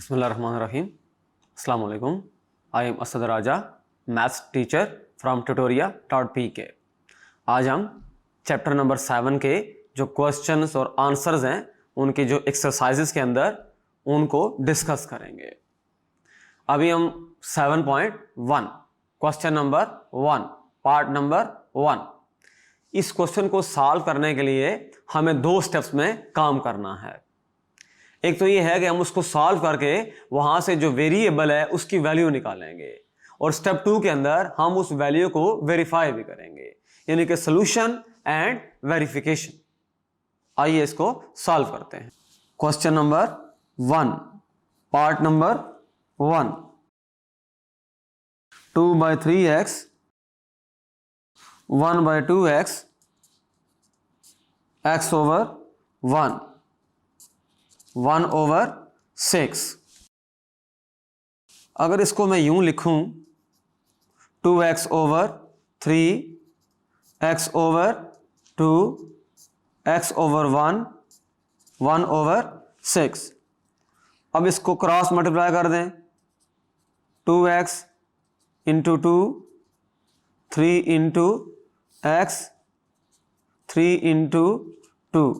बिस्मिल्लाहिर्रहमानिर्रहीम। अस्सलाम वालेकुम। I am Asad Raja, maths teacher from tutoria.pk। आज हम चैप्टर नंबर 7 के जो क्वेश्चंस और आंसर्स हैं उनके जो एक्सरसाइजेस के अंदर उनको डिस्कस करेंगे। अभी हम 7.1 क्वेश्चन नंबर 1 पार्ट नंबर 1 इस क्वेश्चन को सॉल्व करने के लिए हमें 2 स्टेप्स में काम करना है। एक तो ये है कि हम उसको सॉल्व करके वहां से जो वेरिएबल है उसकी वैल्यू निकालेंगे और स्टेप 2 के अंदर हम उस वैल्यू को वेरीफाई भी करेंगे, यानी कि सॉल्यूशन एंड वेरिफिकेशन। आइए इसको सॉल्व करते हैं। Question number 1 part number 1, 2/3x 1/2x x/1 1/6। अगर इसको मैं यूं लिखूं 2x/3 x/2 x/1 1/6। अब इसको क्रॉस मल्टीप्लाई कर दें, 2x into 2 3 into x 3 into 2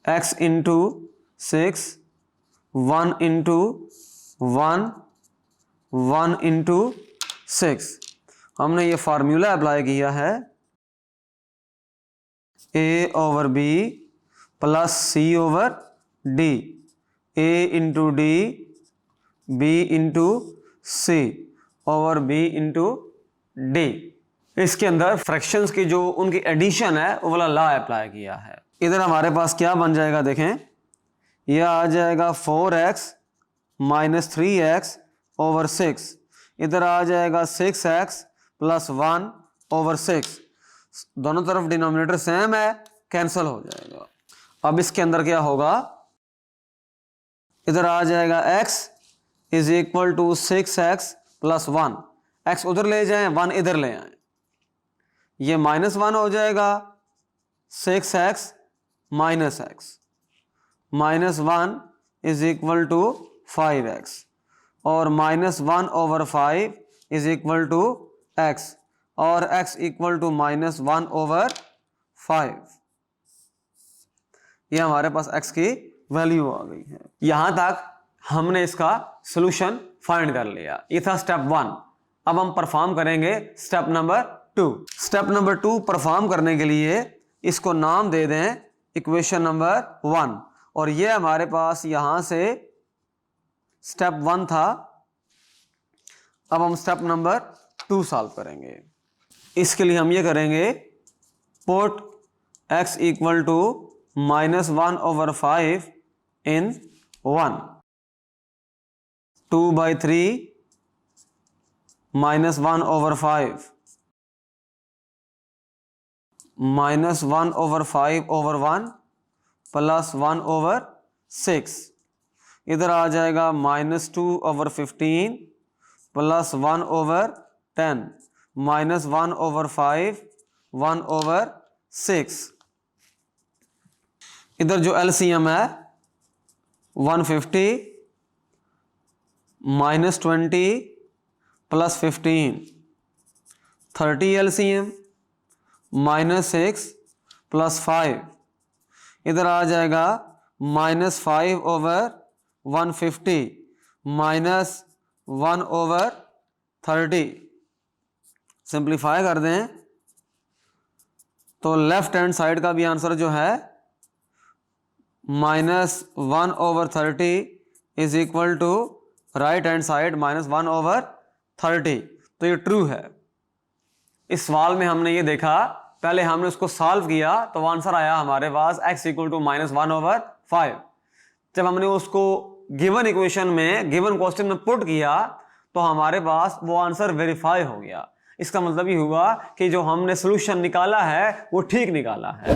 x into 6 1 into 1 1 into 6। हमने ये फार्मूला अप्लाई किया है a/b plus c/d, a into d b into c over b into d। इसके अंदर फ्रैक्शंस की जो उनकी एडिशन है वो वाला लॉ अप्लाई किया है। इधर हमारे पास क्या बन जाएगा, देखें, यह आ जाएगा 4x माइनस 3x/6। इधर आ जाएगा 6x प्लस 1/6। दोनों तरफ डिनोमिनेटर सेम है, कैंसिल हो जाएगा। अब इसके अंदर क्या होगा, इधर आ जाएगा x is equal to 6x plus 1। x उधर ले जाएं, 1 इधर ले आए, ये -1 हो जाएगा। 6x minus x -1 is equal to 5x और -1/5 इज इक्वल टू x और x इक्वल टू -1/5। ये हमारे पास x की वैल्यू आ गई है। यहां तक हमने इसका सॉल्यूशन फाइंड कर लिया। ये था स्टेप 1। अब हम परफॉर्म करेंगे step number 2। Step number 2 perform करने के लिए इसको नाम दे दें इक्वेशन नंबर 1 और ये हमारे पास यहां से स्टेप 1 था। अब हम स्टेप नंबर 2 सॉल्व करेंगे। इसके लिए हम ये करेंगे, put x equal to -1/5 in 1, 2/3 -1/5 -1/5/1 plus 1/6। इधर आ जाएगा -2/15 प्लस 1/10 -1/5 1/6। इधर जो LCM है 150 -20 प्लस 15 30 LCM -6 प्लस 5। इधर आ जाएगा -5/150 -1/30। सिंप्लीफाई कर दें तो लेफ्ट हैंड साइड का भी आंसर जो है -1/30 is equal to right hand side -1/30। तो ये ट्रू है। इस सवाल में हमने ये देखा, पहले हमने उसको सॉल्व किया तो आंसर आया हमारे पास x इक्वल टू -1/5। जब हमने उसको गिवन इक्वेशन में गिवन क्वेश्चन में पुट किया तो हमारे पास वो आंसर वेरीफाई हो गया। इसका मतलब ये हुआ कि जो हमने सॉल्यूशन निकाला है वो ठीक निकाला है।